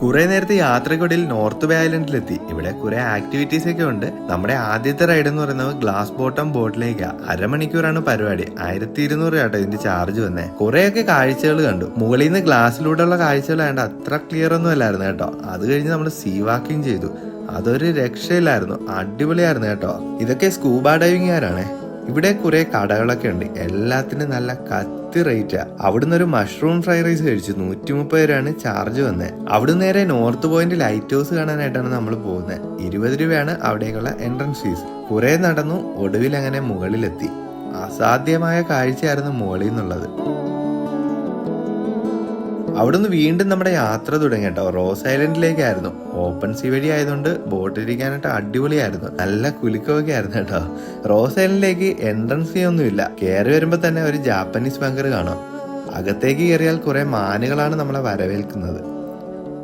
കുറെ നേരത്തെ യാത്രക്കൊടിയിൽ north bay ഐലൻഡിലെത്തി. ഇവിടെ കുറെ ആക്ടിവിറ്റീസ് ഒക്കെ ഉണ്ട്. നമ്മുടെ ആദ്യത്തെ റൈഡ് എന്ന് പറയുന്നത് ഗ്ലാസ് ബോട്ടം ബോട്ടിലേക്കാ. അരമണിക്കൂറാണ് പരിപാടി. 1200 കേട്ടോ ഇതിന്റെ ചാർജ് വന്നേ. കുറെയൊക്കെ കാഴ്ചകൾ കണ്ടു. മുകളിൽ നിന്ന് ഗ്ലാസ്സിലൂടെയുള്ള കാഴ്ചകൾ വേണ്ട അത്ര ക്ലിയർ ഒന്നും അല്ലായിരുന്നു കേട്ടോ. അത് കഴിഞ്ഞ് നമ്മൾ സീ വാക്കിംഗ് ചെയ്തു. അതൊരു രക്ഷയില്ലായിരുന്നു, അടിപൊളിയായിരുന്നു കേട്ടോ. ഇതൊക്കെ സ്കൂബ ഡൈവിംഗുകാരാണേ. ഇവിടെ കുറെ കടകളൊക്കെ ഉണ്ട്, എല്ലാത്തിനും നല്ല കത്തി റേറ്റാ. അവിടുന്ന് ഒരു മഷ്റൂം ഫ്രൈ റൈസ് കഴിച്ചു. 130 രൂപയാണ് ചാർജ് വന്നത്. അവിടുന്ന് നേരെ നോർത്ത് പോയിന്റ് ലൈറ്റ് ഹൗസ് കാണാനായിട്ടാണ് നമ്മൾ പോകുന്നത്. 20 രൂപയാണ് അവിടേക്കുള്ള എൻട്രൻസ് ഫീസ്. കുറെ നടന്നു, ഒടുവിൽ അങ്ങനെ മുകളിലെത്തി. അസാധ്യമായ കാഴ്ചയായിരുന്നു മുകളിൽ നിന്നുള്ളത്. അവിടുന്ന് വീണ്ടും നമ്മുടെ യാത്ര തുടങ്ങി കേട്ടോ. റോസ് ഐലൻഡിലേക്കായിരുന്നു. ഓപ്പൺ സീ വഴി ആയതുകൊണ്ട് ബോട്ടിലിരിക്കാനായിട്ട് അടിപൊളിയായിരുന്നു. നല്ല കുലുക്കമൊക്കെ ആയിരുന്നു കേട്ടോ. റോസ് ഐലൻഡിലേക്ക് എൻട്രൻസ് ഫീ ഒന്നുമില്ല. കയറി വരുമ്പോ തന്നെ ഒരു ജാപ്പനീസ് ബങ്കർ കാണാം. അകത്തേക്ക് കയറിയാൽ കുറെ മാനുകളാണ് നമ്മളെ വരവേൽക്കുന്നത്.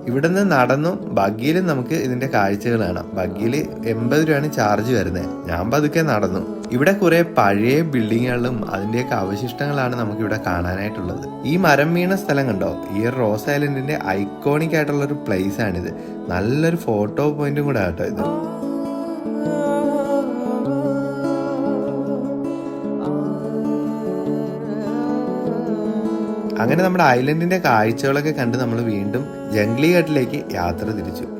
ഇവിടുന്ന് നടന്നു ബഗ്ഗിയിലും നമുക്ക് ഇതിന്റെ കാഴ്ചകൾ കാണാം. ബഗ്ഗിയിൽ 80 രൂപയാണ് ചാർജ് വരുന്നത്. ഞാൻ പതുക്കെ നടന്നു. ഇവിടെ കുറെ പഴയ ബിൽഡിങ്ങുകളും അതിന്റെയൊക്കെ അവശിഷ്ടങ്ങളാണ് നമുക്ക് ഇവിടെ കാണാനായിട്ടുള്ളത്. ഈ മരം വീണ സ്ഥലം കണ്ടോ? ഈ റോസ് ഐലൻഡിന്റെ ഐക്കോണിക് ആയിട്ടുള്ള ഒരു പ്ലേസ് ആണിത്. നല്ലൊരു ഫോട്ടോ പോയിന്റും കൂടെ ആട്ടോ ഇത്. അങ്ങനെ നമ്മുടെ ഐലൻഡിന്റെ കാഴ്ചകളൊക്കെ കണ്ട് നമ്മൾ വീണ്ടും ജംഗ്ലി ഘട്ടിലേക്ക് യാത്ര തിരിച്ചു.